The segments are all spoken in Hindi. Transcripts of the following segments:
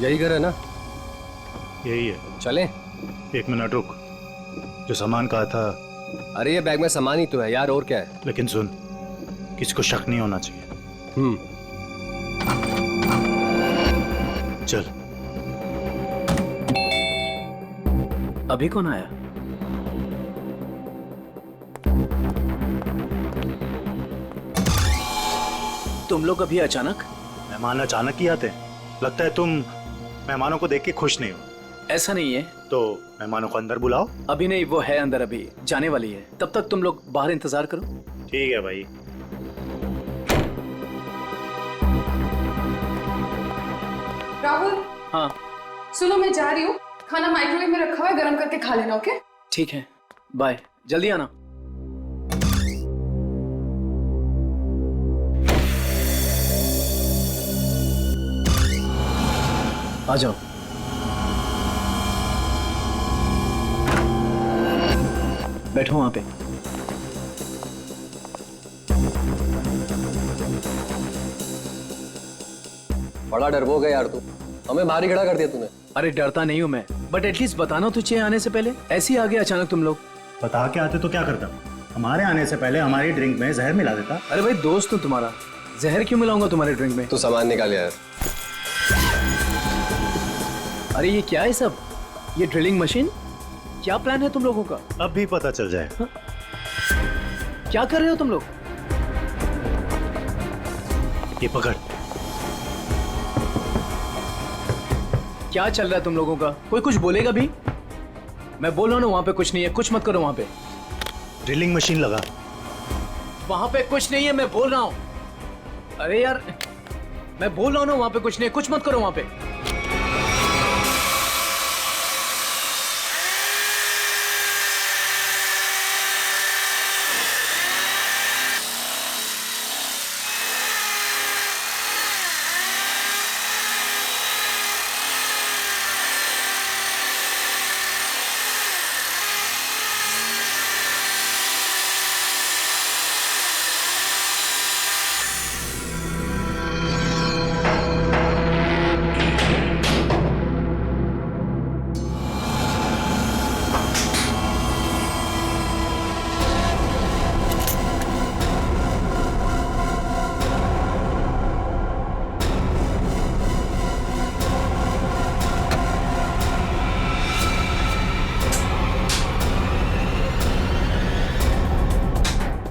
यही घर है ना? यही है। चलें? एक मिनट रुक, जो सामान कहा था। अरे ये बैग में सामान ही तो है यार, और क्या है? लेकिन सुन, किसी को शक नहीं होना चाहिए। चल। अभी कौन आया? तुम लोग अभी अचानक? मेहमान अचानक ही आते हैं। लगता है तुम मेहमानों को देख के खुश नहीं हो। ऐसा नहीं है। तो मेहमानों को अंदर बुलाओ। अभी नहीं, वो है अंदर, अभी जाने वाली है। तब तक तुम लोग बाहर इंतजार करो। ठीक है भाई। राहुल। हाँ सुनो, मैं जा रही हूँ, खाना माइक्रोवेव में रखा हुआ है, गर्म करके खा लेना। ओके? ठीक है, बाय, जल्दी आना। आ जाओ। बैठो वहां पे। बड़ा डरपोक है यार तू, हमें बाहर ही खड़ा कर दिया तूने। अरे डरता नहीं हूं मैं, बट एटलीस्ट बताना तो चाहिए आने से पहले। ऐसे ही आ गए अचानक तुम लोग। बता के आते तो क्या करता? हमारे आने से पहले हमारी ड्रिंक में जहर मिला देता। अरे भाई दोस्त हूं तुम्हारा, जहर क्यों मिलाऊंगा तुम्हारे ड्रिंक में? तू सामान निकाल यार। अरे ये क्या है सब? ये ड्रिलिंग मशीन? क्या प्लान है तुम लोगों का? अब भी पता चल जाए। क्या कर रहे हो तुम लोग? ये पकड़। क्या चल रहा है तुम लोगों का? कोई कुछ बोलेगा भी? मैं बोल रहा हूं ना, वहां पे कुछ नहीं है, कुछ मत करो वहां पे। ड्रिलिंग मशीन लगा। वहां पे कुछ नहीं है, मैं बोल रहा हूं। अरे यार, मैं बोल रहा हूं ना, वहां पे कुछ नहीं है, कुछ मत करो वहां पे।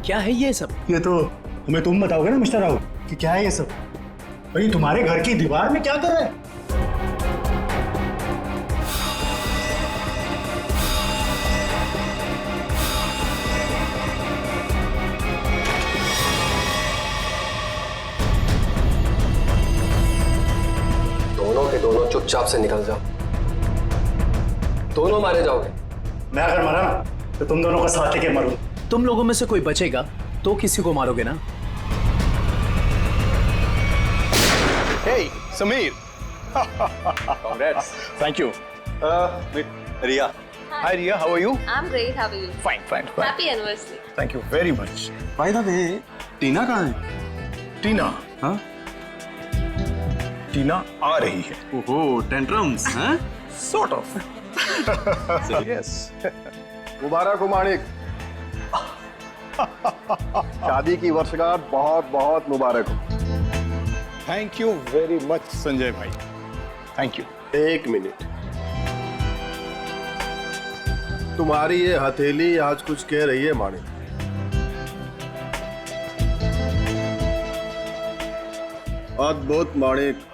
क्या है ये सब? ये तो हमें तुम बताओगे ना मिस्टर राहुल कि क्या है ये सब। भाई तुम्हारे घर की दीवार में क्या कर रहा है? दोनों के दोनों चुपचाप से निकल जाओ, दोनों मारे जाओगे। मैं अगर मरा ना तो तुम दोनों का साथ लेके मरूं। तुम लोगों में से कोई बचेगा तो किसी को मारोगे ना? Hey, Sameer. Congrats. Thank you. Meet Ria. Hi, Ria. How are you? I'm great. How are you? Fine. Happy anniversary. Thank you very much. By the way, टीना कहाँ है? टीना. हाँ? टीना आ रही है. ओहो, टेंट्रम्स, हाँ? Sort of. Yes. मुबारक हो माणिक. शादी की वर्षगांठ बहुत बहुत मुबारक हो. Thank you very much Sanjay भाई. Thank you. एक मिनट, तुम्हारी ये हथेली आज कुछ कह रही है माणिक. अद्भुत माणिक.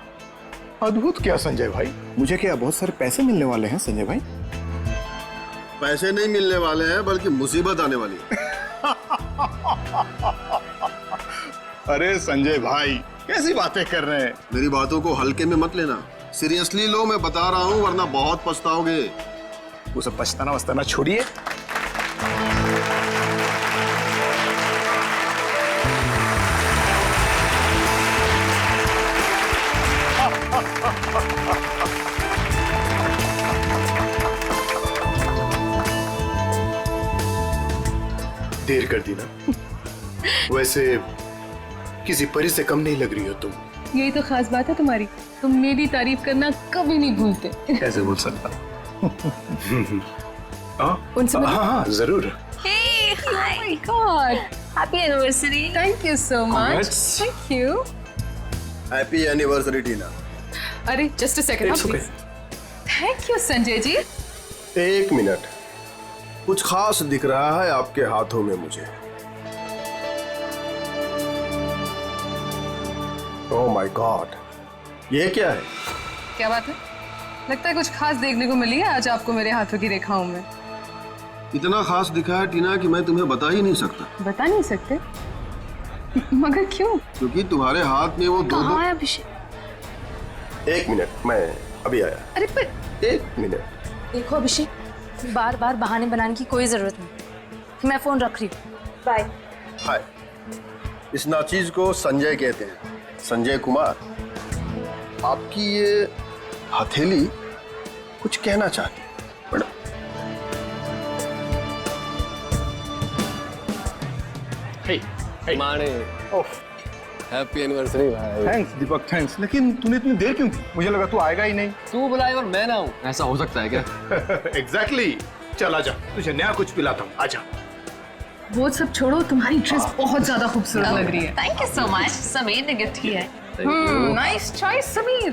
अद्भुत क्या संजय भाई? मुझे क्या बहुत सारे पैसे मिलने वाले हैं संजय भाई? पैसे नहीं मिलने वाले हैं, बल्कि मुसीबत आने वाली है. अरे संजय भाई कैसी बातें कर रहे हैं? मेरी बातों को हल्के में मत लेना, सीरियसली लो, मैं बता रहा हूँ, वरना बहुत पछताओगे. वो सब पछताना वछताना छोड़िए. देर कर दी ना. वैसे किसी परी से कम नहीं लग रही हो तुम. यही तो खास बात है तुम्हारी. तुम मेरी तारीफ करना कभी नहीं भूलते। कैसे भूल सकता? उनसे हाँ हाँ जरूर। Hey, hi. my God, Happy anniversary. thank you so much. Congrats. Thank you. Happy anniversary Tina. अरे just a second, It's okay. please. Thank you Sanjay ji. एक मिनट, कुछ खास दिख रहा है आपके हाथों में मुझे। ओह माय गॉड, ये क्या है? क्या बात है? लगता है कुछ खास देखने को मिली है आज आपको मेरे हाथों की रेखाओं में। इतना खास दिखा है टीना कि मैं तुम्हें बता ही नहीं सकता। बता नहीं सकते? मगर क्यों? क्योंकि तुम्हारे हाथ में वो दो कहाँ है अभिषेक? एक मिनट, मैं अभी आया। अरे पर एक मिनट। देखो अभिषेक, बार बार बहाने बनाने की कोई जरूरत नहीं। मैं फोन रख रही हूँ, बाय। हाय, इस नाचीज को संजय कहते हैं, संजय कुमार। आपकी ये हथेली कुछ कहना चाहती है मैडम। माने हैप्पी एनिवर्सरी भाई। थैंक्स दीपक, थैंक्स। लेकिन तूने इतनी देर क्यों की? मुझे लगा तू आएगा ही नहीं। तू बुलाए और मैं ना हूँ, ऐसा हो सकता है क्या? एग्जैक्टली। चल आजा, तुझे नया कुछ पिलाता हूँ, आजा। वो सब छोड़ो, तुम्हारी ड्रेस बहुत ज्यादा खूबसूरत लग रही है। Thank you so much. Sameer ने गिफ्ट किया है। Nice choice Sameer.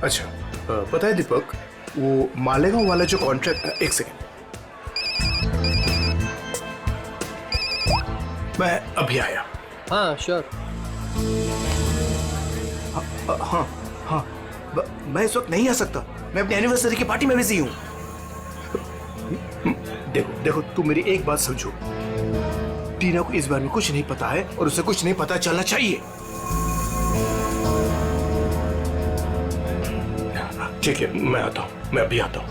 अच्छा, पता है दीपक, वो मालेगांव वाला जो कॉन्ट्रैक्ट, एक सेकंड, मैं अभी आया। हाँ श्योर। हाँ हाँ, मैं इस वक्त नहीं आ सकता, मैं अपनी एनिवर्सरी की पार्टी में बिजी हूँ। देखो देखो, तुम मेरी एक बात समझो, टीना को इस बारे में कुछ नहीं पता है और उसे कुछ नहीं पता चलना चाहिए। ठीक है, मैं आता हूँ, मैं अभी आता हूँ।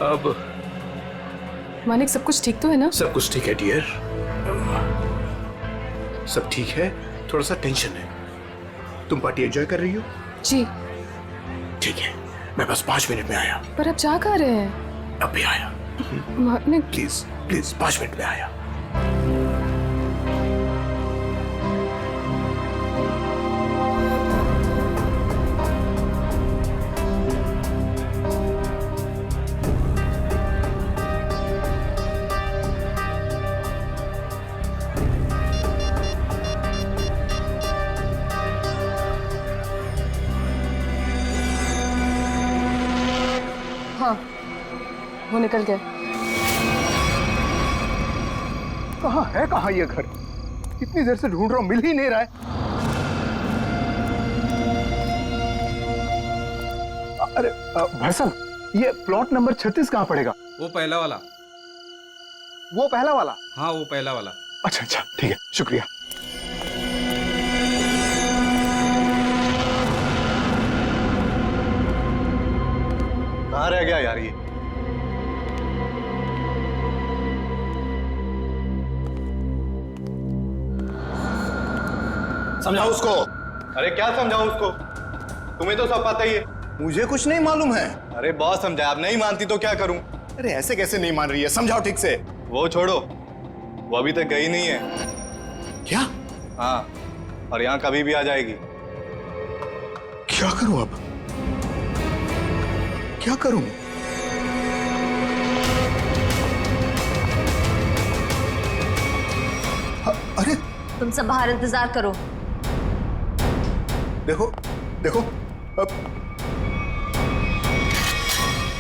अब मानिक, सब कुछ ठीक तो है ना? सब कुछ ठीक है डियर, सब ठीक है। थोड़ा सा टेंशन है। तुम पार्टी एंजॉय कर रही हो? जी। ठीक है, मैं बस 5 मिनट में आया। पर अब जा कहाँ रहे हैं? अभी आया, मानिक प्लीज प्लीज, 5 मिनट में आया। हाँ, वो निकल गया। कहाँ ये घर? कितनी देर से ढूंढ रहा हूँ, मिल ही नहीं रहा है। अरे भाई साहब, ये प्लॉट नंबर 36 कहाँ पड़ेगा? वो पहला वाला। वो पहला वाला? हाँ, वो पहला वाला। अच्छा अच्छा, ठीक है, शुक्रिया। कहाँ रह गया यार ये? समझाओ उसको। अरे क्या समझाऊं उसको? तुम्हें तो सब पता ही है। मुझे कुछ नहीं मालूम है। अरे बहुत समझाया, अब नहीं मानती तो क्या करूं? अरे ऐसे कैसे नहीं मान रही है? समझाओ ठीक से। वो छोड़ो, वो अभी तक गई नहीं है। क्या? हाँ, और यहाँ कभी भी आ जाएगी। क्या करूं अब? क्या करूं? अरे तुम सब बाहर इंतजार करो। देखो देखो, अब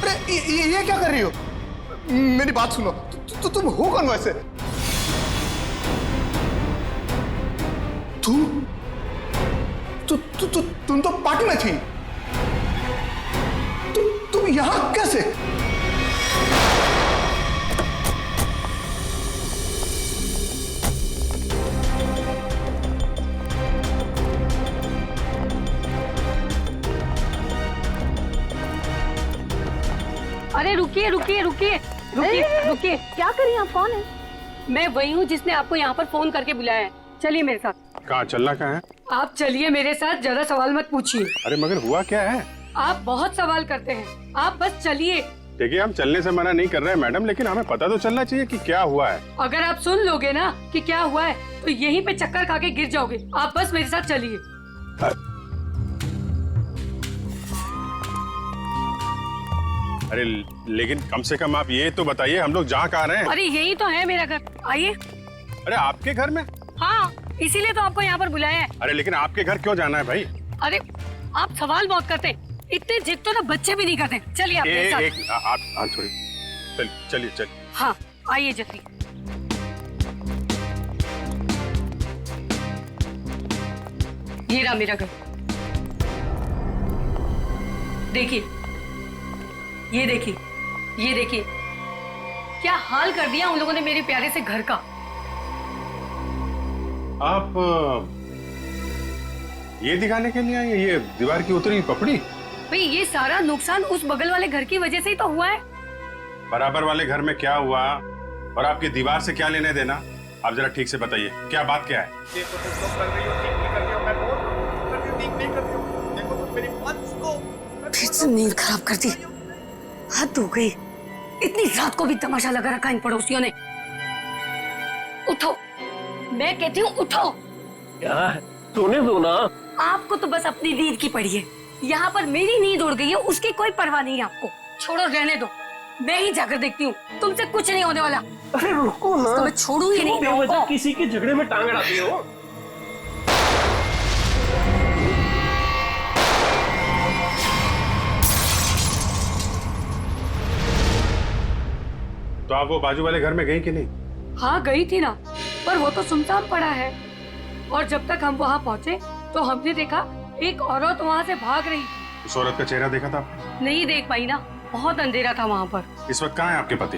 अरे ये क्या कर रही हो? मेरी बात सुनो, तुम हो कौन वैसे? तुम तो पार्टी में थी। तुम यहां कैसे? अरे रुकिए रुकिए रुकिए रुकिए रुकिए। क्या करिए आप? कौन है? मैं वही हूँ जिसने आपको यहाँ पर फोन करके बुलाया है। चलिए मेरे साथ। कहाँ चलना? कहाँ है? आप चलिए मेरे साथ, ज्यादा सवाल मत पूछिए। अरे मगर हुआ क्या है? आप बहुत सवाल करते हैं, आप बस चलिए। देखिए हम चलने से मना नहीं कर रहे हैं मैडम, लेकिन हमें पता तो चलना चाहिए कि क्या हुआ है। अगर आप सुन लोगे ना कि क्या हुआ है तो यहीं पे चक्कर खा के गिर जाओगे। आप बस मेरे साथ चलिए। अरे लेकिन कम से कम आप ये तो बताइए हम लोग जा कहाँ रहे हैं? अरे यही तो है मेरा घर, आइए। अरे आपके घर में? हाँ, इसीलिए तो आपको यहाँ पर बुलाया है। अरे लेकिन आपके घर क्यों जाना है भाई? अरे आप सवाल बहुत करते हैं, इतने जिद तो ना बच्चे भी नहीं करते। चलिए आप मेरे साथ। आप थोड़ी चलिए। हाँ आइए जल्दी। ये रहा मेरा घर, देखिए, ये देखिए, ये देखिए, क्या हाल कर दिया उन लोगों ने मेरे प्यारे से घर का। आप ये दिखाने के लिए आई हैं, ये दीवार की उतरी पपड़ी? भाई ये सारा नुकसान उस बगल वाले घर की वजह से ही तो हुआ है। बराबर वाले घर में क्या हुआ और आपकी दीवार से क्या लेने देना? आप जरा ठीक से बताइए, क्या बात क्या है? देखो तुम लोग कर रही हो, ठीक नहीं कर रही हो, मैं बोल रहा हूँ कर रही हो, ठीक नहीं कर रही हो। देखो तुम मेरी बात सुनो। फिर से नींद खराब कर दी, हद हो गई। इतनी रात को भी तमाशा लगा रखा इन पड़ोसियों ने। उठो, मैं कहती हूँ उठो। क्या सोने दो ना। आपको तो बस अपनी नींद की पड़ी है, यहाँ पर मेरी नींद उड़ गई है, उसकी कोई परवाह नहीं है आपको। छोड़ो, रहने दो, मैं ही जाकर देखती हूँ, तुमसे कुछ नहीं होने वाला। अरे रुको ना, तो मैं छोड़ू ही नहीं। किसी के झगड़े में टांग अड़ाती हो। तो आप वो बाजू वाले घर में गई कि नहीं? हाँ गई थी ना, पर वो तो सुनसान पड़ा है। और जब तक हम वहाँ पहुँचे तो हमने देखा एक औरत वहाँ से भाग रही। उस औरत का चेहरा देखा था आपने? नहीं देख पाई ना, बहुत अंधेरा था वहाँ पर। इस वक्त कहाँ है आपके पति?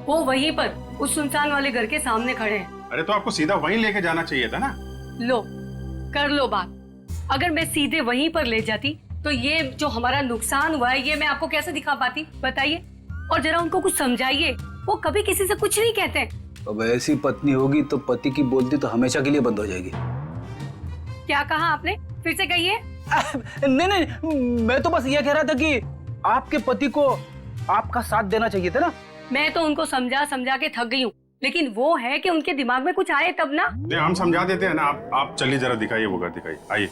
वो वहीं पर उस सुनसान वाले घर के सामने खड़े हैं। अरे तो आपको सीधा वहीं लेके जाना चाहिए था ना। लो, कर लो बात। अगर मैं सीधे वहीं पर ले जाती तो ये जो हमारा नुकसान हुआ है ये मैं आपको कैसे दिखा पाती, बताइए। और जरा उनको कुछ समझाइए, वो कभी किसी से कुछ नहीं कहते। अब ऐसी पत्नी होगी तो पति की बोलती तो हमेशा के लिए बंद हो जाएगी। क्या कहा आपने, फिर से कहिए। नहीं, मैं तो बस ये कह रहा था कि आपके पति को आपका साथ देना चाहिए था ना। मैं तो उनको समझा समझा के थक गई हूँ, लेकिन वो है कि उनके दिमाग में कुछ आए तब ना। नहीं, हम समझा देते हैं ना। आप चलिए, जरा दिखाइए वो घर, दिखाइए, आइए।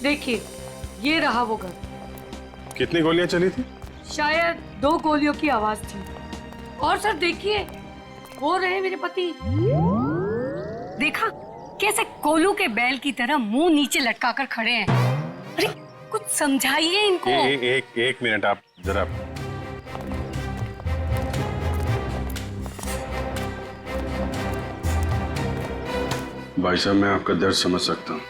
देखिए, ये रहा वो घर। कितनी गोलियां चली थी? शायद 2 गोलियों की आवाज थी। और सर देखिए, वो रहे मेरे पति। देखा कैसे कोलू के बैल की तरह मुंह नीचे लटका कर खड़े हैं। अरे कुछ समझाइए इनको। एक मिनट, आप जरा। भाई साहब, मैं आपका दर्द समझ सकता हूँ।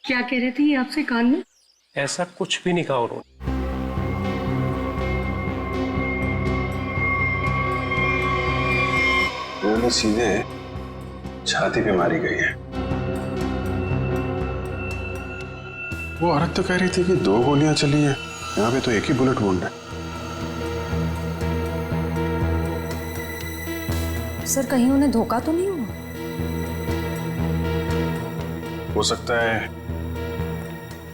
क्या कह रहे थे ये आपसे कान में? ऐसा कुछ भी नहीं कहा उन्होंने। गोली सीधे छाती पे मारी गई है। वो औरत तो कह रही थी कि 2 गोलियां चली हैं, यहाँ पे तो एक ही बुलेट वुंड है। सर कहीं उन्हें धोखा तो नहीं हुआ? हो सकता है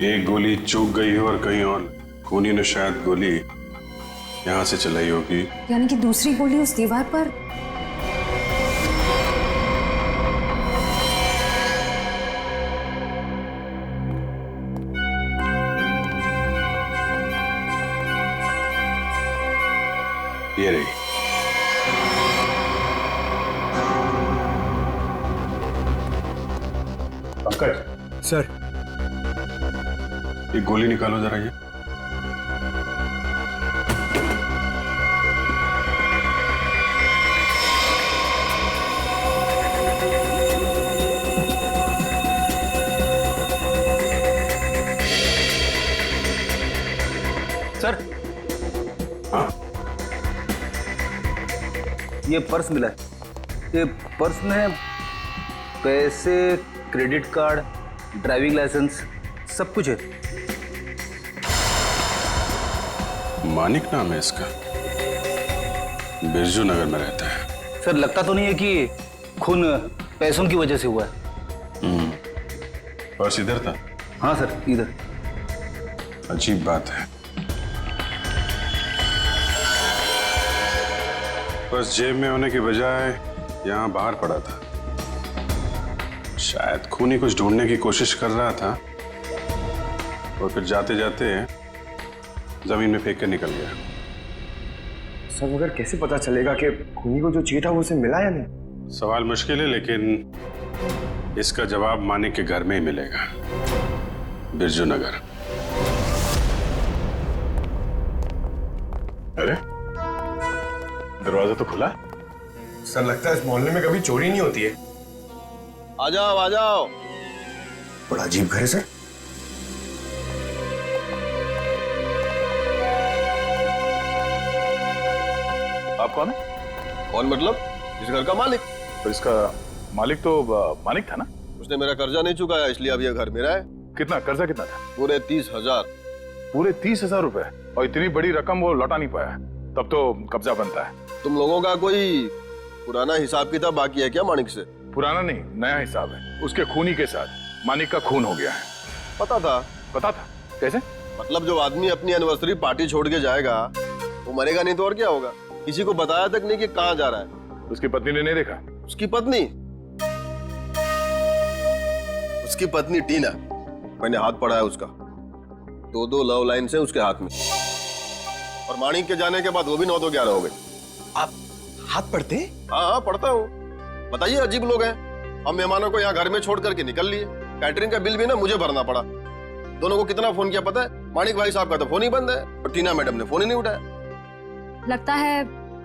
एक गोली चूक गई हो और कहीं और खूनी ने शायद गोली यहाँ से चलाई होगी। यानी कि दूसरी गोली उस दीवार पर। ये रही। पंकज सर, एक गोली निकालो जरा। ये सर, हाँ, ये पर्स मिला है। ये पर्स में पैसे, क्रेडिट कार्ड, ड्राइविंग लाइसेंस सब कुछ है। मानिक नाम है इसका, बिरजू नगर में रहता है। सर लगता तो नहीं है कि खून पैसों की वजह से हुआ है। पर्स इधर था? हाँ सर, इधर। अजीब बात है, पर्स जेब में होने के बजाय यहाँ बाहर पड़ा था। शायद खूनी कुछ ढूंढने की कोशिश कर रहा था और फिर जाते जाते जमीन में फेंक कर निकल गया। सर मगर कैसे पता चलेगा कि खूनी को जो चाहिए था वो उसे मिला या नहीं? सवाल मुश्किल है, लेकिन इसका जवाब मानिक के घर में ही मिलेगा, बिरजू नगर। अरे दरवाजा तो खुला। सर लगता है इस मोहल्ले में कभी चोरी नहीं होती है। आ जाओ आ जाओ। बड़ा अजीब घर है सर। आप कौन है? कौन मतलब? इस घर का मालिक। तो इसका मालिक तो मानिक था ना? उसने मेरा कर्जा नहीं चुकाया, इसलिए अब यह घर मेरा है। कितना कर्जा कितना था? पूरे 30,000। पूरे 30,000 रुपए? और इतनी बड़ी रकम वो लौटा नहीं पाया, तब तो कब्जा बनता है। तुम लोगों का कोई पुराना हिसाब किताब बाकी है क्या मानिक से? पुराना नहीं, नया हिसाब है। उसके खूनी के साथ मानिक का खून हो गया है। पता था? पता था? कैसे? मतलब जो आदमी अपनी एनिवर्सरी पार्टी छोड़ के जाएगा वो मरेगा नहीं तो और क्या होगा? किसी को बताया तक नहीं कि कहाँ जा रहा है। उसकी पत्नी ने नहीं देखा? उसकी पत्नी? उसकी पत्नी टीना, मैंने हाथ पढ़ा है उसका। 2 लव लाइन से उसके हाथ में, और मानिक के जाने के बाद वो भी 9 तो 11 हो गए। आप हाथ पढ़ते? हाँ पढ़ता हूँ। बताइए, अजीब लोग हैं। हम मेहमानों को यहाँ घर में छोड़ करके निकल लिए। कैटरिंग का बिल भी ना मुझे भरना पड़ा। दोनों को कितना फोन किया पता है? मानिक भाई साहब का तो फोन ही बंद है और टीना मैडम ने फोन ही नहीं उठाया। लगता है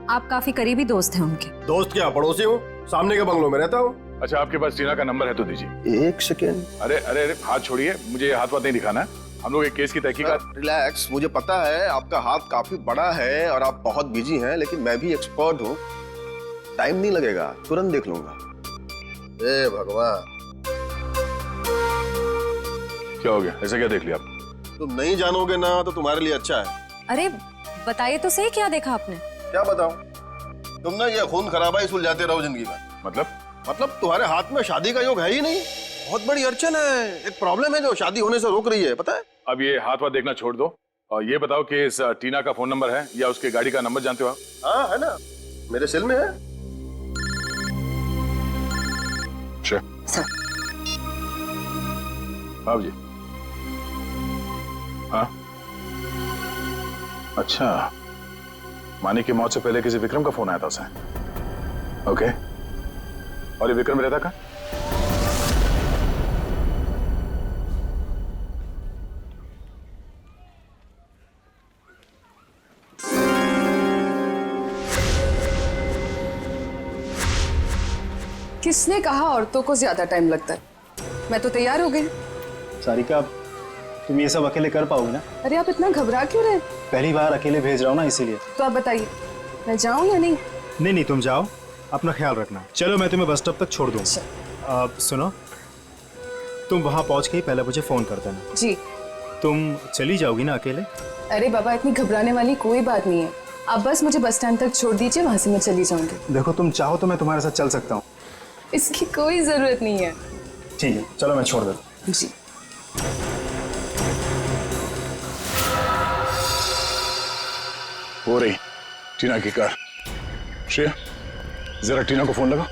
आप काफी करीबी दोस्त हैं उनके। दोस्त क्या, पड़ोसी हूँ, सामने के बंगलों में रहता हूँ। अच्छा, आपके पास टीना का नंबर है तो दीजिए। 1 सेकेंड। अरे अरे अरे, हाथ छोड़िए, मुझे हाथ नहीं दिखाना है। हम लोग एक केस की तहकीकात। रिलैक्स, मुझे पता है आपका हाथ काफी बड़ा है और आप बहुत बिजी हैं, लेकिन मैं भी एक्सपर्ट हूँ। टाइम नहीं लगेगा, तुरंत देख लूंगा। ए भगवान, क्या हो गया? ऐसा क्या देख लिया आप? तुम नहीं जानोगे ना तो तुम्हारे लिए अच्छा है। अरे बताइए तो सही, क्या देखा आपने? क्या बताऊं? तुम ना ये खून खराबा ही सुलझाते रहो जिंदगी में। मतलब तुम्हारे हाथ में शादी का योग है ही नहीं। बहुत बड़ी अड़चन है, एक प्रॉब्लम है जो शादी होने से रोक रही है, पता है? अब ये हाथ देखना छोड़ दो और ये बताओ कि इस टीना का फोन नंबर है या उसके गाड़ी का नंबर जानते हो आप? हाँ है ना, मेरे सेल में है। सर। हाँ जी। हाँ अच्छा, मानिक की मौत से पहले किसी विक्रम का फोन आया था उसे। ओके, और ये विक्रम रहता कहाँ? किसने कहा औरतों को ज्यादा टाइम लगता है? मैं तो तैयार हो गई। सारिका, तुम ये सब अकेले कर पाओगी ना? अरे आप इतना घबरा क्यों रहे? पहली बार अकेले भेज रहा हूँ ना, इसीलिए। तो आप बताइए, मैं जाऊं या नहीं? नहीं, तुम जाओ, अपना ख्याल रखना। चलो मैं तुम्हें बस स्टॉप तक छोड़ दूँ। सुनो, तुम वहाँ पहुँच के ही पहले मुझे फोन कर देना। जी। तुम चली जाओगी ना अकेले? अरे बाबा, इतनी घबराने वाली कोई बात नहीं है। आप बस मुझे बस स्टैंड तक छोड़ दीजिए, वहां से मैं चली जाऊंगी। देखो, तुम चाहो तो मैं तुम्हारे साथ चल सकता हूँ। इसकी कोई जरूरत नहीं है। ठीक है, चलो मैं छोड़ देता हूँ। जी। हो रही टीना की कार। श्रेया, जरा टीना को फोन लगा।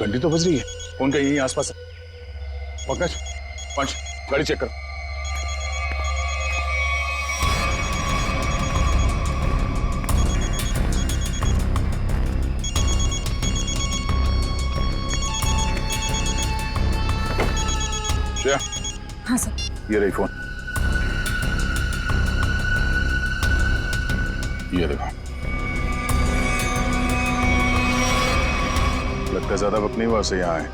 घंटी तो बज रही है, फोन का यहीं आसपास है। पंकज, पंच, गाड़ी चेक करो। श्रेया। हाँ सर। ये रही फोन, ये देखो। लगता है ज्यादा वक्त नहीं हुआ उसे यहाँ आए।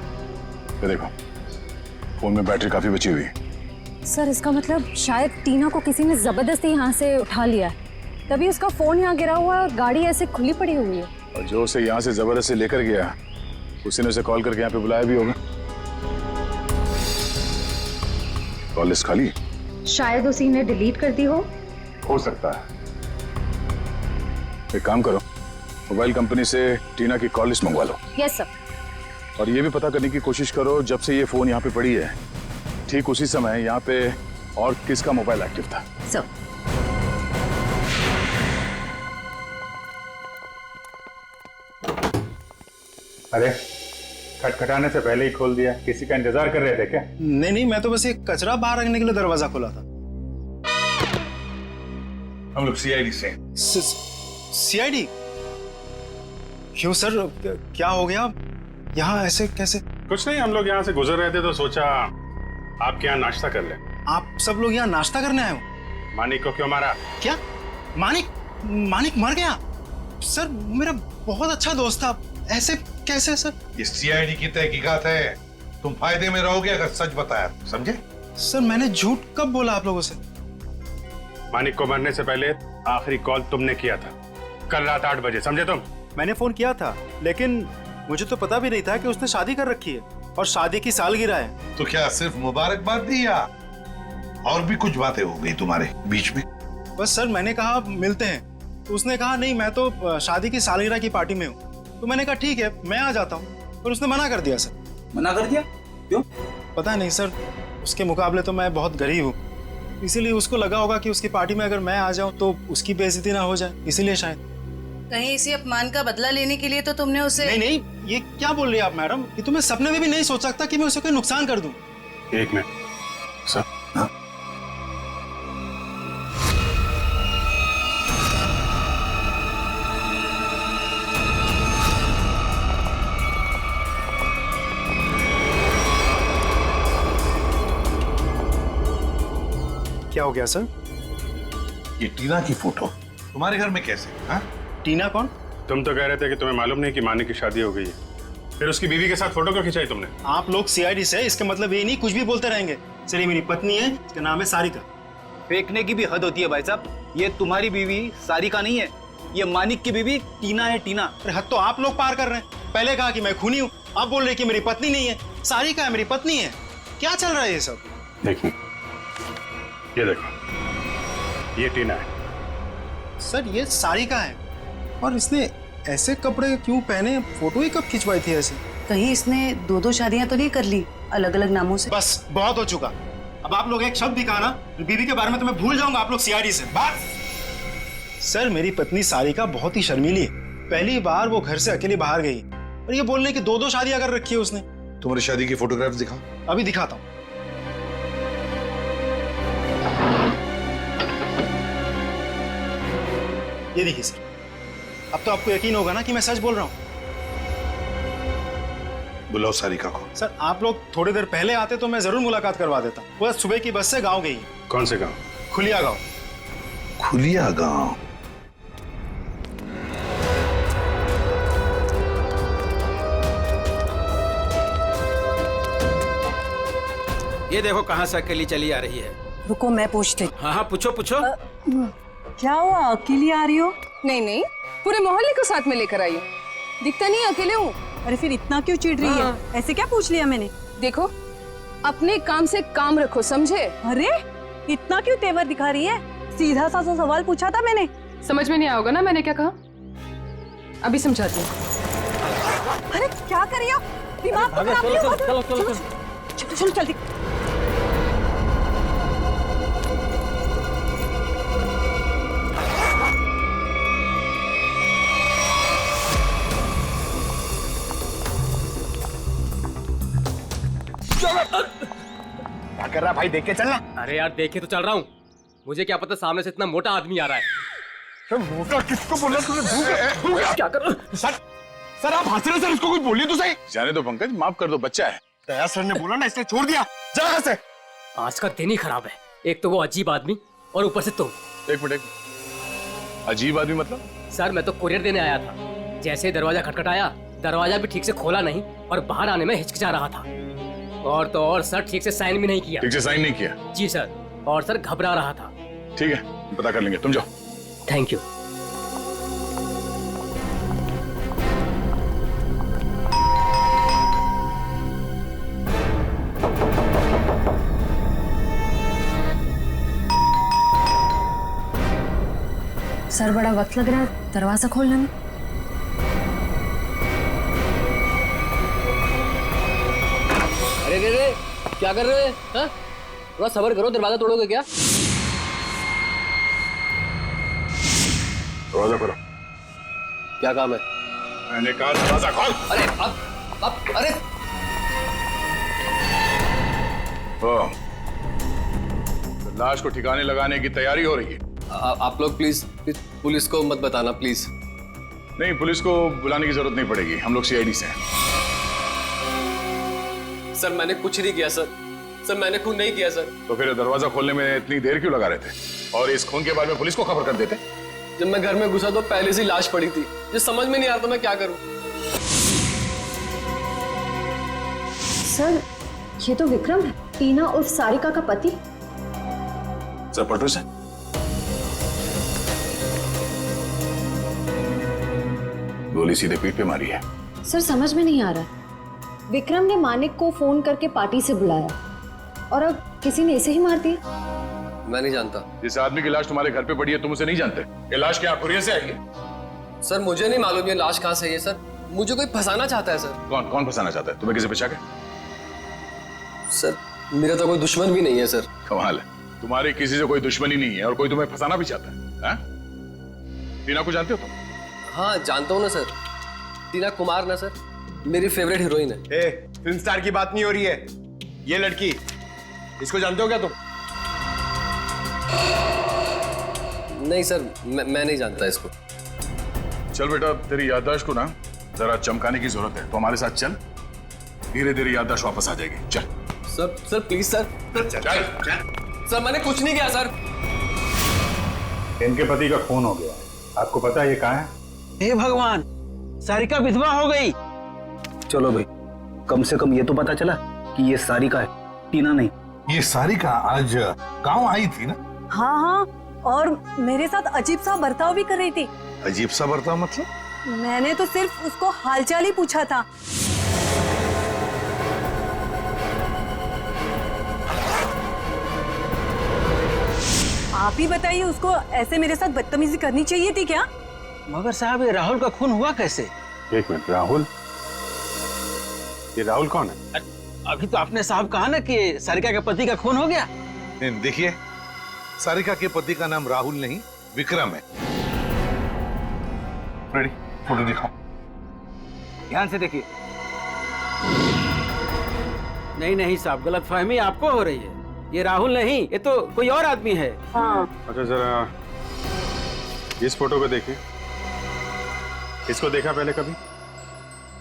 ये देखो, फोन में बैटरी काफी बची हुई है। सर इसका मतलब शायद टीना को किसी ने जबरदस्ती यहाँ से उठा लिया है, तभी उसका फोन यहाँ गिरा हुआ है और गाड़ी ऐसे खुली पड़ी हुई है। और जो उसे यहाँ से जबरदस्ती लेकर गया, उसी ने उसे कॉल करके यहाँ पे बुलाया भी होगा। कॉल लिस्ट खाली? शायद उसी ने डिलीट कर दी हो सकता है। एक काम करो, मोबाइल कंपनी से टीना की कॉल लिस्ट मंगवा लो। Yes sir. और ये भी पता करने की कोशिश करो जब से ये फोन यहाँ पे पड़ी है, ठीक उसी समय यहाँ पे और किसका मोबाइल एक्टिव था। सर। अरे खटखटाने से पहले ही खोल दिया, किसी का इंतजार कर रहे थे क्या? नहीं नहीं, मैं तो बस एक कचरा बाहर रखने के लिए दरवाजा खोला था। हम लोग सीआईडी से। सीआईडी? क्यों सर, क्या हो गया? यहाँ ऐसे कैसे? कुछ नहीं, हम लोग यहाँ से गुजर रहे थे तो सोचा आपके यहाँ नाश्ता कर ले। आप सब लोग यहाँ नाश्ता करने आए हो? मानिक को क्यों मारा? क्या मानिक? मानिक मर गया? सर मेरा बहुत अच्छा दोस्त था, ऐसे कैसे सर? ये सीआईडी की तहकीकात है, तुम फायदे में रहोगे अगर सच बताया, समझे? सर मैंने झूठ कब बोला आप लोगों से? मानिक को मरने से पहले आखिरी कॉल तुमने किया था, कल रात 8 बजे, समझे तुम? मैंने फोन किया था, लेकिन मुझे तो पता भी नहीं था कि उसने शादी कर रखी है और शादी की सालगिरह है। तो क्या सिर्फ मुबारकबाद दी या और भी कुछ बातें हो गई तुम्हारे बीच में? बस सर मैंने कहा मिलते हैं, तो उसने कहा नहीं मैं तो शादी की सालगिरह की पार्टी में हूँ। तो मैंने कहा ठीक है मैं आ जाता हूँ, पर उसने मना कर दिया सर। मना कर दिया? क्यों? पता नहीं सर, उसके मुकाबले तो मैं बहुत गरीब हूँ, इसीलिए उसको लगा होगा कि उसकी पार्टी में अगर मैं आ जाऊँ तो उसकी बेइज्जती ना हो जाए, इसीलिए शायद। कहीं इसी अपमान का बदला लेने के लिए तो तुमने उसे? नहीं नहीं, ये क्या बोल रही है आप मैडम? ये तो मैं सपने में भी नहीं सोच सकता कि मैं उसे कोई नुकसान कर दूं। एक मिनट सर। हाँ? क्या हो गया सर? ये टीना की फोटो तुम्हारे घर में कैसे? हाँ? टीना कौन? तुम तो कह रहे थे कि तुम्हें मालूम नहीं कि मानिक की शादी हो गई है, फिर उसकी बीवी के साथ फोटो क्यों खिंचाई तुमने? आप लोग सीआईडी से, इसका मतलब ये नहीं कुछ भी बोलते रहेंगे। चलिए मेरी पत्नी है, इसका नाम है सारिका। फेंकने की भी हद होती है भाई साहब, ये तुम्हारी बीवी सारिका नहीं है, ये मानिक की बीवी टीना है। टीना? अरे हद तो आप लोग पार कर रहे हैं। पहले कहा कि मैं खूनी हूँ, आप बोल रहे कि मेरी पत्नी नहीं है। सारिका है मेरी पत्नी है, क्या चल रहा है ये सब? देखिए ये देखो, ये टीना है। सर ये सारिका है, और इसने ऐसे कपड़े क्यों पहने? फोटो ही कब खिंचवाई थी ऐसे? कहीं इसने 2-2 शादियां तो नहीं कर ली अलग अलग नामों से? बस बहुत हो चुका। अब आप लोग एक शब्द भी कहा ना बीवी के बारे में तो मैं भूल जाऊंगा आप लोग सीआईडी से। बस सर मेरी पत्नी सारिका बहुत ही शर्मीली है, पहली बार वो घर से अकेली बाहर गई, और ये बोलने की 2-2 शादियां कर रखी है उसने। तुम्हारी शादी की फोटोग्राफ्स दिखाओ। अभी दिखाता हूँ। ये देखिए सर, अब तो आपको यकीन होगा ना कि मैं सच बोल रहा हूँ। बुलाओ सारिका को। सर आप लोग थोड़ी देर पहले आते तो मैं जरूर मुलाकात करवा देता। वो सुबह की बस से गांव गई है। कौन से गांव? खुलिया गांव। खुलिया गांव? ये देखो कहाँ से अकेली चली आ रही है। रुको मैं पूछती। हाँ हाँ पूछो पूछो। क्या हुआ, अकेली आ रही हो? नहीं नहीं, पूरे मोहल्ले को साथ में लेकर आई हूँ। दिखता नहीं अकेले हूँ। अरे फिर इतना क्यों चिढ़ रही है? ऐसे क्या पूछ लिया मैंने? देखो अपने काम से काम रखो, समझे? अरे इतना क्यों तेवर दिखा रही है? सीधा सा सवाल पूछा था मैंने। समझ में नहीं आओगे ना मैंने क्या कहा? अभी समझाती हूँ। अरे क्या कर रही हो? दिमाग को खराब नहीं हो? चलो चलो जल्दी। क्या कर रहा भाई, देख के चलना। अरे यार देखे तो चल रहा हूँ, मुझे क्या पता सामने से इतना मोटा आदमी आ रहा है। तो मोटा किसको बोला तुमने? क्या कर रहा? सर आप हंस रहे सर, उसको कुछ बोलिए तो सही। जाने दो पंकज, माफ कर दो, बच्चा है। दया सर ने बोला ना इसलिए छोड़ दिया। जा यहाँ से। आज का दिन ही खराब है, एक तो वो अजीब आदमी और ऊपर से तुम। एक मिनट, अजीब आदमी मतलब? सर मैं तो कुरियर देने आया था, जैसे ही दरवाजा खटखटाया, दरवाजा भी ठीक से खोला नहीं और बाहर आने में हिचकिचा रहा था। और तो और सर ठीक से साइन भी नहीं किया। ठीक से साइन नहीं किया? जी सर, और सर घबरा रहा था। ठीक है पता कर लेंगे, तुम जाओ। Thank you. सर बड़ा वक्त लग रहा है दरवाजा खोलने में। अरे क्या कर रहे हैं? हाँ? थोड़ा सब्र करो, दरवाजा तोड़ोगे क्या? दरवाजा खोलो। क्या काम है? मैंने कहा दरवाजा खोल। अरे अब अरे लाश को ठिकाने लगाने की तैयारी हो रही है। आप लोग प्लीज पुलिस को मत बताना प्लीज। नहीं, पुलिस को बुलाने की जरूरत नहीं पड़ेगी, हम लोग सीआईडी से हैं। सर मैंने कुछ नहीं किया सर मैंने खून नहीं किया सर। तो फिर दरवाजा खोलने में इतनी देर क्यों लगा रहे थे? और इस खून के बारे में पुलिस को खबर कर देते? जब मैं घर में घुसा तो पहले से लाश पड़ी थी, ये समझ में नहीं आ रहा था मैं क्या करूं। सर ये तो विक्रम है, टीना उर्फ सारिका का पति। सर पटो से गोली सीधे पीठ पे मारी है। सर समझ में नहीं आ रहा, विक्रम ने मानिक को फोन करके पार्टी से बुलाया और अब किसी ने ऐसे ही मार दिया। मैं नहीं जानता। जिस आदमी की लाश तुम्हारे घर पे पड़ी है तुम उसे नहीं जानते? ये लाश क्या कुरियर से आई है? सर मुझे नहीं मालूम ये लाश कहाँ से आई है सर, मुझे कोई फंसाना चाहता है सर। कौन फंसाना चाहता है? तुम्हें किसी बचा के? सर मेरा तो कोई दुश्मन भी नहीं है सर। कमाल है, तुम्हारी किसी से कोई दुश्मनी नहीं है और कोई तुम्हें फंसाना भी चाहता है? टीना को जानते हो तुम? हाँ जानता हूँ ना सर, टीना कुमार ना सर, मेरी फेवरेट हीरोइन है। फिल्म स्टार की बात नहीं हो रही है, ये लड़की, इसको जानते हो क्या तुम? नहीं सर मैं नहीं जानता इसको। चल बेटा, तेरी याददाश्त को ना जरा चमकाने की जरूरत है, तो हमारे साथ चल, धीरे धीरे याददाश्त वापस आ जाएगी। चल सर प्लीज सर। सर मैंने कुछ नहीं किया सर। इनके पति का खून हो गया, आपको पता है ये कहाँ है? हे भगवान, सारिका विधवा हो गई। चलो भाई, कम से कम ये तो पता चला कि ये सारिका है, टीना नहीं। ये सारिका आज गांव आई थी ना? हाँ हाँ, और मेरे साथ अजीब सा बर्ताव भी कर रही थी। अजीब सा बर्ताव मतलब? मैंने तो सिर्फ उसको हालचाल ही पूछा था। आप ही बताइए, उसको ऐसे मेरे साथ बदतमीजी करनी चाहिए थी क्या? मगर साहब ये राहुल का खून हुआ कैसे? एक मिनट, राहुल? ये राहुल कौन है? अभी तो आपने साहब कहा ना कि सारिका के पति का खून हो गया। देखिए, सारिका के पति का नाम राहुल नहीं विक्रम है। रेडी, फोटो दिखाओ। ध्यान से देखिए। नहीं साहब, गलतफहमी आपको हो रही है, ये राहुल नहीं, ये तो कोई और आदमी है। हाँ। अच्छा जरा इस फोटो को देखिए, इसको देखा पहले कभी?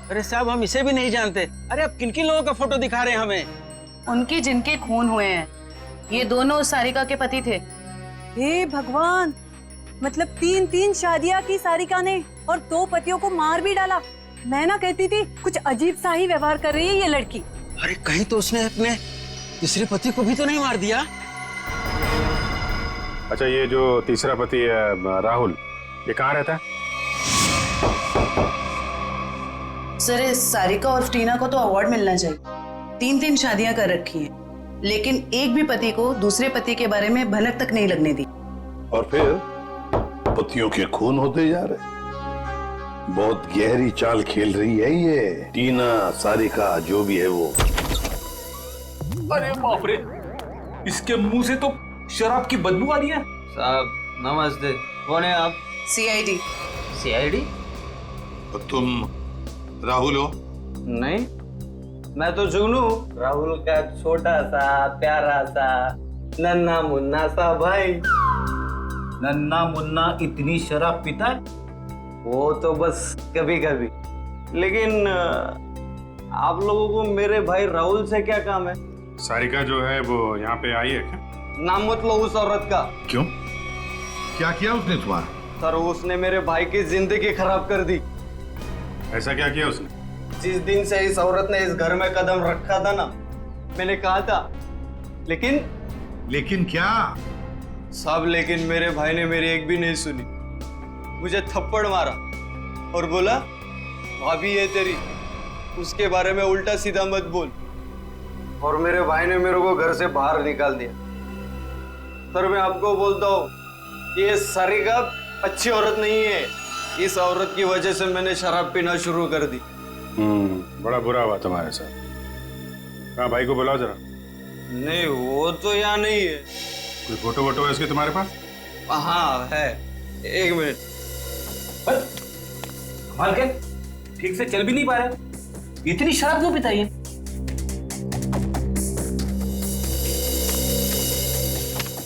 अरे साहब हम इसे भी नहीं जानते। अरे आप किन लोगों का फोटो दिखा रहे हैं हमें? उनके जिनके खून हुए हैं, ये दोनों सारिका के पति थे। हे भगवान, मतलब 3 शादियां की सारिका ने और 2 पतियों को मार भी डाला। मैं ना कहती थी कुछ अजीब सा ही व्यवहार कर रही है ये लड़की। अरे कहीं तो उसने अपने दूसरे पति को भी तो नहीं मार दिया? अच्छा ये जो तीसरा पति है राहुल, ये कहाँ रहता है? सर इस सारिका और टीना को तो अवार्ड मिलना चाहिए। 3 शादियां कर रखी हैं, लेकिन एक भी पति को दूसरे पति के बारे में भनक तक नहीं लगने दी। और फिर पतियों के खून होते जा रहे। बहुत गहरी चाल खेल रही है ये टीना, सारिका, जो भी है वो। अरे बाप रे, इसके मुंह से तो शराब की बदबू आ रही है। साहब नमस्ते, कौन है आप? सीआईडी। सीआईडी? तो तुम राहुल हो? नहीं, मैं तो जुगनू, राहुल का छोटा सा प्यारा सा नन्ना मुन्ना सा भाई। नन्ना मुन्ना इतनी शराब पीता है? वो तो बस कभी कभी, लेकिन आप लोगों को मेरे भाई राहुल से क्या काम है? सारिका जो है वो यहाँ पे आई है क्या? नाम मत लो उस औरत का। क्यों, क्या किया उसने तुम्हारा? सर उसने मेरे भाई की जिंदगी खराब कर दी। ऐसा क्या किया उसने? जिस दिन से इस औरत ने इस घर में कदम रखा था ना, मैंने कहा था, लेकिन क्या सब लेकिन मेरे भाई ने मेरी एक भी नहीं सुनी। मुझे थप्पड़ मारा और बोला भाभी है तेरी, उसके बारे में उल्टा सीधा मत बोल। और मेरे भाई ने मेरे को घर से बाहर निकाल दिया। सर मैं आपको बोलता हूँ, ये सारिका अच्छी औरत नहीं है। इस औरत की वजह से मैंने शराब पीना शुरू कर दी। बड़ा बुरा हुआ तुम्हारे साथ। कहाँ भाई को बुलाओ जरा। नहीं, वो तो यहाँ नहीं है। कोई फोटो वोटो है इसके तुम्हारे पास? हाँ है, एक मिनट। कमाल के, ठीक से चल भी नहीं पा रहे, इतनी शराब क्यों पिताई है?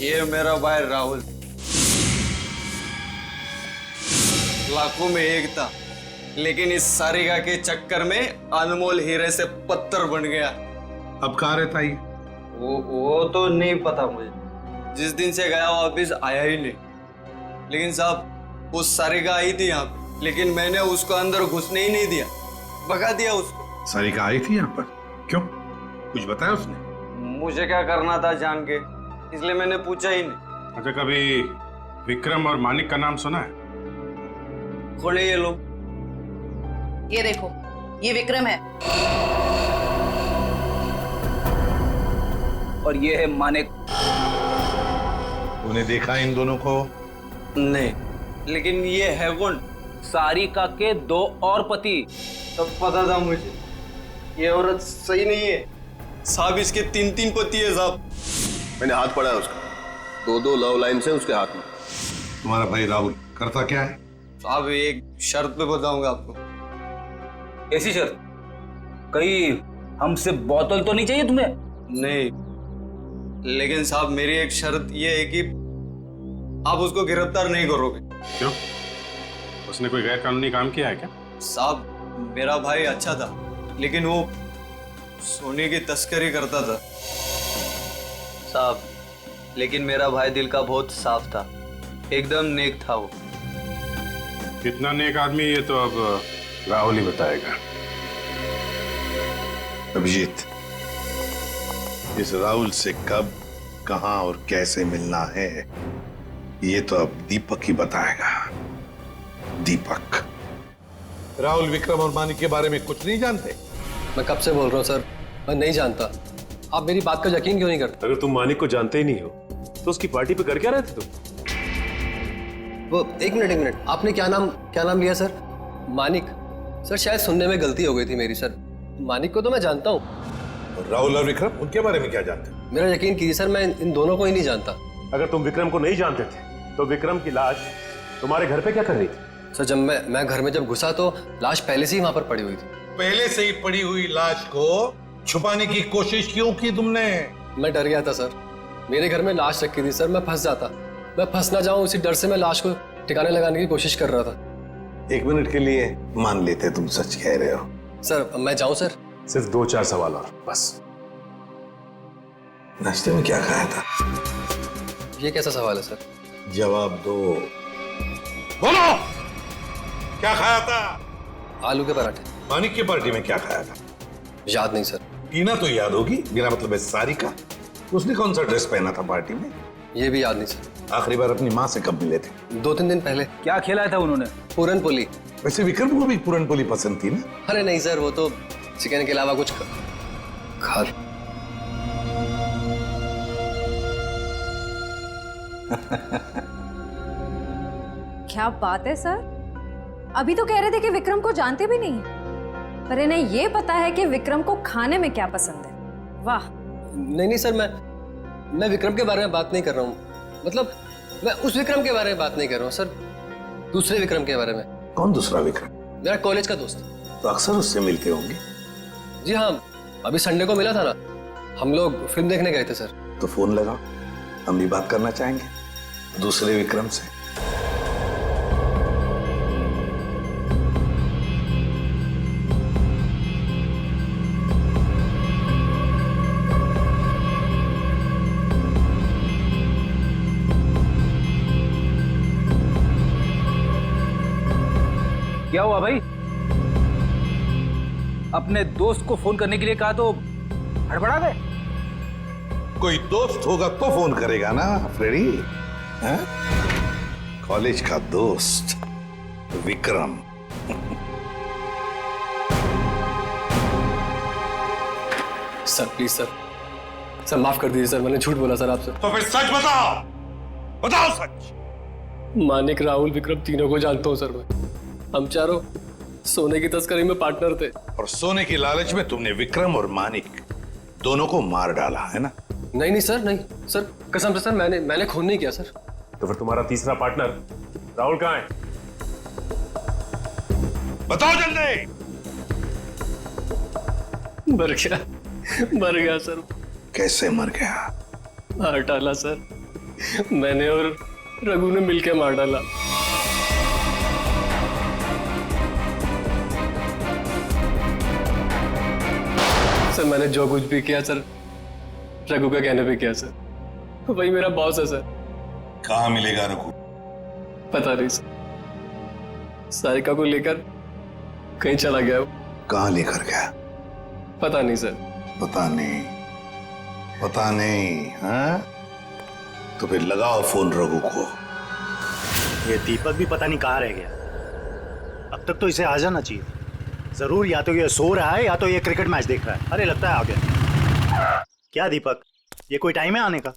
ये मेरा भाई राहुल, लाखों में एक था, लेकिन इस सारिका के चक्कर में अनमोल हीरे से पत्थर बन गया। अब कहाँ रहता है? वो तो नहीं पता मुझे। जिस दिन से गया वापिस आया ही नहीं। लेकिन साहब, उस सारिका आई थी यहाँ पे, लेकिन मैंने उसको अंदर घुसने ही नहीं दिया, भगा दिया उसको। सारिका आई थी यहाँ पर? क्यों, कुछ बताया उसने? मुझे क्या करना था जान के, इसलिए मैंने पूछा ही नहीं। अच्छा, कभी विक्रम और मानिक का नाम सुना है? कौन है ये लोग? ये देखो, ये विक्रम है और ये है मानिक। उन्हें देखा इन दोनों को? नहीं, लेकिन ये है कौन? सारिका के 2 और पति। सब पता था मुझे, ये औरत सही नहीं है साहब। इसके 3 पति है साहब। मैंने हाथ पड़ा है उसका, 2 लव लाइन्स है उसके हाथ में। तुम्हारा भाई राहुल करता क्या है? साहब, एक शर्त पे बताऊंगा आपको। ऐसी शर्त? कहीं हमसे बोतल तो नहीं चाहिए तुम्हें? नहीं, लेकिन साहब मेरी एक शर्त ये है कि आप उसको गिरफ्तार नहीं करोगे। क्यों, उसने कोई गैर कानूनी काम किया है क्या? साहब, मेरा भाई अच्छा था, लेकिन वो सोने की तस्करी करता था साहब। लेकिन मेरा भाई दिल का बहुत साफ था, एकदम नेक था वो। कितना नेक आदमी ये तो अब राहुल ही बताएगा। अभिजीत, इस राहुल से कब, कहां और कैसे मिलना है, ये तो अब दीपक ही बताएगा। दीपक। राहुल विक्रम और मानिक के बारे में कुछ नहीं जानते? मैं कब से बोल रहा हूँ सर, मैं नहीं जानता। आप मेरी बात का यकीन क्यों नहीं करते? अगर तुम मानिक को जानते ही नहीं हो तो उसकी पार्टी पे कर क्या रहे थे तुम? वो एक मिनट, आपने क्या नाम लिया सर? मानिक? सर शायद सुनने में गलती हो गई थी मेरी सर। मानिक को तो मैं जानता हूँ। राहुल और विक्रम, उनके बारे में क्या जानते हो? मेरा यकीन कीजिए सर, मैं इन दोनों को ही नहीं जानता। अगर तुम विक्रम को नहीं जानते थे तो विक्रम की लाश तुम्हारे घर पे क्या कर रही थी? सर, जब मैं घर में जब घुसा तो लाश पहले से ही वहां पर पड़ी हुई थी। पहले से ही पड़ी हुई लाश को छुपाने की कोशिश क्यों की तुमने? मैं डर गया था सर, मेरे घर में लाश रखी थी सर, मैं फंस जाता, मैं फंस ना जाऊं इसी डर से मैं लाश को ठिकाने लगाने की कोशिश कर रहा था। 1 मिनट के लिए मान लेते तुम सच कह रहे हो। सर मैं जाऊं सर? सिर्फ 2-4 सवाल और बस। नाश्ते में क्या खाया था? ये कैसा सवाल है सर? जवाब दो। बोलो, क्या खाया था? आलू के पराठे। मानिक की पार्टी में क्या खाया था? याद नहीं सर। टीना तो याद होगी, मेरा मतलब है सारिका। उसने कौन सा ड्रेस पहना था पार्टी में? ये भी याद नहीं सर। आखिरी बार अपनी माँ से कब मिले थे? 2-3 दिन पहले। क्या खिलाया था उन्होंने? पूरन पोली। वैसे विक्रम को भी पूरन पोली पसंद थी ना? अरे नहीं सर, वो तो चिकन के अलावा कुछ खा। क्या बात है सर, अभी तो कह रहे थे कि विक्रम को जानते भी नहीं, पर इन्हें ये पता है कि विक्रम को खाने में क्या पसंद है। वाह। नहीं सर, मैं विक्रम के बारे में बात नहीं कर रहा हूँ। मतलब मैं उस विक्रम के बारे में बात नहीं कर रहा हूँ सर, दूसरे विक्रम के बारे में। कौन दूसरा विक्रम? मेरा कॉलेज का दोस्त। तो अक्सर उससे मिलते होंगे? जी हाँ, अभी संडे को मिला था ना, हम लोग फिल्म देखने गए थे सर। तो फोन लगाओ, हम भी बात करना चाहेंगे दूसरे विक्रम से। क्या हुआ भाई? अपने दोस्त को फोन करने के लिए कहा तो हड़बड़ा गए? कोई दोस्त होगा तो फोन करेगा ना फ्रेडी। कॉलेज का दोस्त विक्रम। सर प्लीज सर माफ कर दीजिए सर, मैंने झूठ बोला सर आपसे। तो फिर सच बताओ, बताओ सच। मानिक, राहुल, विक्रम तीनों को जानता हूँ सर मैं। हम चारों सोने की तस्करी में पार्टनर थे। और सोने की लालच में तुमने विक्रम और मानिक दोनों को मार डाला है ना? नहीं नहीं सर, नहीं सर, कसम से सर, मैंने खून नहीं किया सर। तो फिर तुम्हारा तीसरा पार्टनर राहुल कहाँ है? बताओ जल्दी। मर गया सर। कैसे मर गया? मार डाला सर, मैंने और रघु ने मिलकर मार डाला। सर मैंने जो कुछ भी किया सर, रघु का कहने पे किया सर। वही मेरा बॉस है सर। कहाँ मिलेगा रघु? पता नहीं सर, सारिका को लेकर कहीं चला गया वो। कहाँ लेकर गया? पता नहीं सर। पता नहीं, पता नहीं, हाँ? तो फिर लगाओ फोन रघु को। ये दीपक भी पता नहीं कहाँ रह गया। अब तक तो इसे आ जाना चाहिए। जरूर या तो ये सो रहा है या तो ये क्रिकेट मैच देख रहा है। अरे लगता है आ गया। क्या दीपक, ये कोई टाइम है आने का?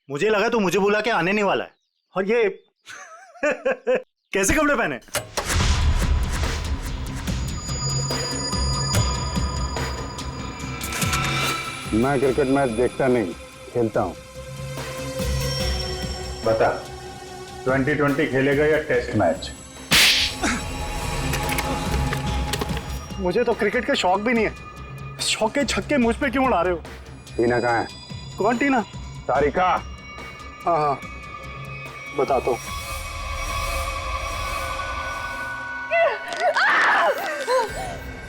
मुझे लगा तो मुझे बुला के आने नहीं वाला है। और ये कैसे कपड़े पहने? मैं क्रिकेट मैच देखता नहीं, खेलता हूं। बता, 2020 खेलेगा या टेस्ट मैच? मुझे तो क्रिकेट का शौक भी नहीं है। शौक के छक्के मुझ पे क्यों उड़ा रहे हो? टीना कहाँ है? कौन टीना? सारिका। हाँ हाँ, बताता हूँ।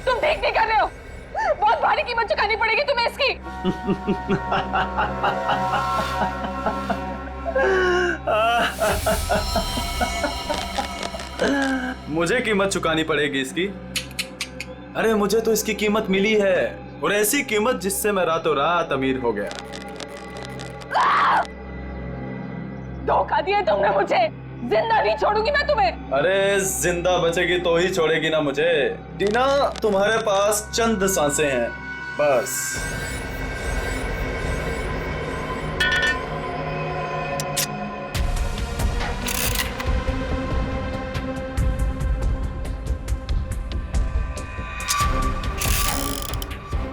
तुम ठीक नहीं कर रहे हो। बहुत भारी कीमत चुकानी पड़ेगी तुम्हें इसकी। मुझे कीमत चुकानी पड़ेगी इसकी? अरे मुझे तो इसकी कीमत मिली है, और ऐसी कीमत जिससे मैं रातों रात अमीर हो गया। धोखा दिया तुमने मुझे। जिंदा नहीं छोड़ूंगी मैं तुम्हें। अरे जिंदा बचेगी तो ही छोड़ेगी ना मुझे। टीना, तुम्हारे पास चंद सांसें हैं बस।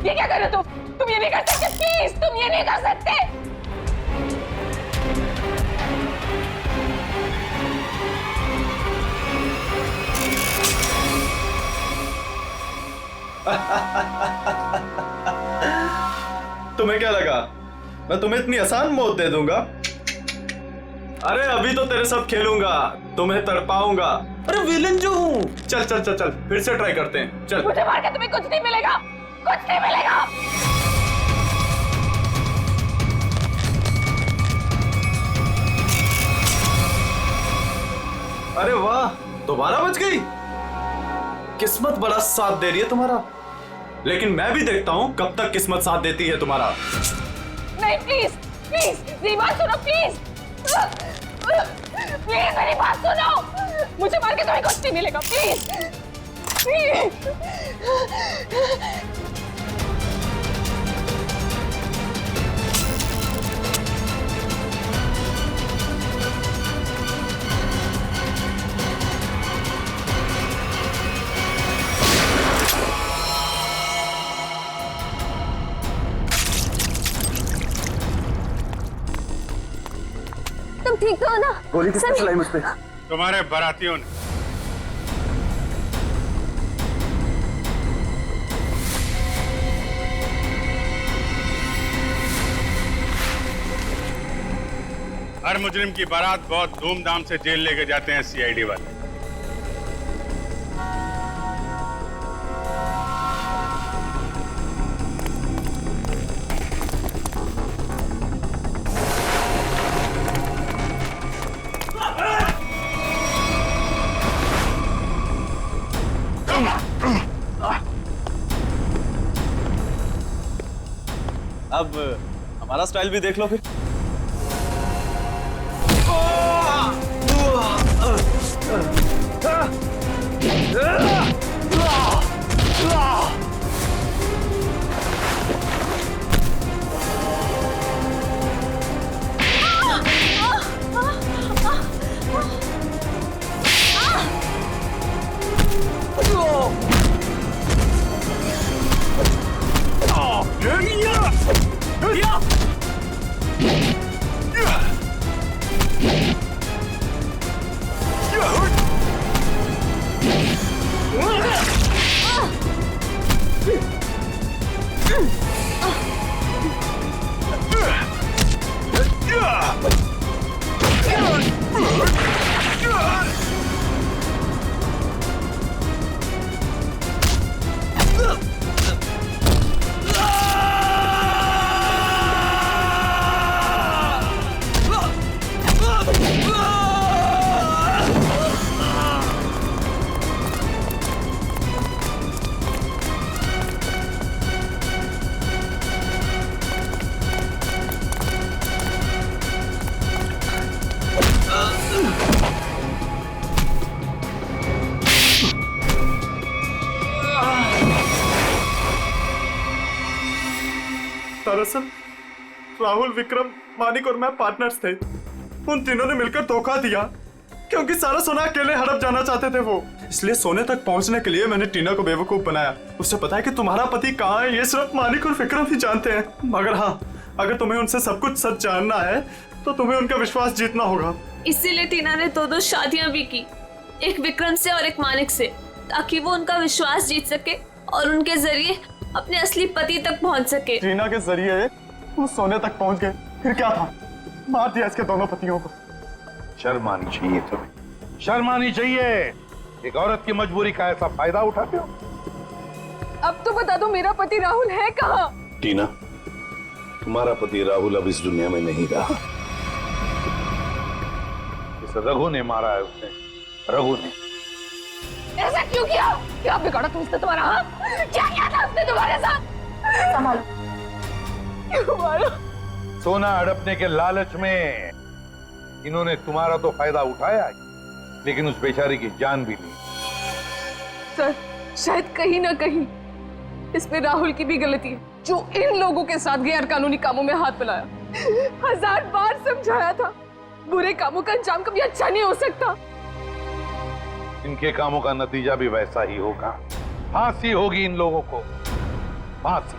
ये क्या कर रहे हो तुम ये नहीं कर सकते। प्लीज, तुम ये नहीं कर सकते। तुम्हें क्या लगा मैं तुम्हें इतनी आसान मौत दे दूंगा? अरे अभी तो तेरे साथ खेलूंगा, तुम्हें तड़पाऊंगा। अरे विलन जो हूं। चल चल चल चल, फिर से ट्राई करते हैं। चल। मुझे मार के तुम्हें कुछ नहीं मिलेगा, कुछ नहीं मिलेगा। अरे वाह, दोबारा बच गई। किस्मत बड़ा साथ दे रही है तुम्हारा, लेकिन मैं भी देखता हूं कब तक किस्मत साथ देती है तुम्हारा। नहीं, प्लीज प्लीज मेरी बात सुनो। प्लीज प्लीज मेरी बात सुनो। मुझे मार के तुम्हें कुछ नहीं मिलेगा। Please please. तुम ठीक तो हो ना? गोली किसने चलाई मुझ पे? तुम्हारे बारातियों ने। हर मुजरिम की बारात बहुत धूमधाम से जेल लेके जाते हैं सीआईडी वाले। अब हमारा स्टाइल भी देख लो फिर। दरअसल राहुल, विक्रम, मानिक और मैं पार्टनर्स थे। उन तीनों ने मिलकर धोखा दिया क्योंकि सारा सोना अकेले हड़प जाना चाहते थे वो। इसलिए सोने तक पहुंचने के लिए मैंने टीना को बेवकूफ बनाया। उससे पता है कि तुम्हारा पति कहाँ है, ये सिर्फ मानिक और विक्रम ही जानते हैं। मगर हाँ, अगर तुम्हें उनसे सब कुछ सच जानना है तो तुम्हें उनका विश्वास जीतना होगा। इसीलिए टीना ने दो शादियां भी की, एक विक्रम से और एक मानिक से, ताकि वो उनका विश्वास जीत सके और उनके जरिए अपने असली पति तक पहुंच सके। टीना के जरिए वो सोने तक पहुंच गए, फिर क्या था, मार दिया इसके दोनों पतियों को। शर्म आनी चाहिए तुम्हें, शर्म आनी चाहिए। एक औरत की मजबूरी का ऐसा फायदा उठाते हो। अब तो बता दो मेरा पति राहुल है कहाँ? टीना, तुम्हारा पति राहुल अब इस दुनिया में नहीं रहा। इस रघु ने मारा है उसे, रघु ने। ऐसा क्यों किया? क्या बिगाड़ा तुमसे तुम्हारा? हाँ? क्या किया था उसने तुम्हारे साथ? संभालो। क्यों मारा? सोना हड़पने के लालच में इन्होंने तुम्हारा तो फायदा उठाया, लेकिन उस बेचारी की जान भी ली। सर, शायद कहीं ना कहीं इसमें राहुल की भी गलती है, जो इन लोगों के साथ गैर कानूनी कामों में हाथ मिलाया। 1000 बार समझाया था, बुरे कामों का अंजाम कभी अच्छा नहीं हो सकता। इनके कामों का नतीजा भी वैसा ही होगा। फांसी होगी इन लोगों को, फांसी।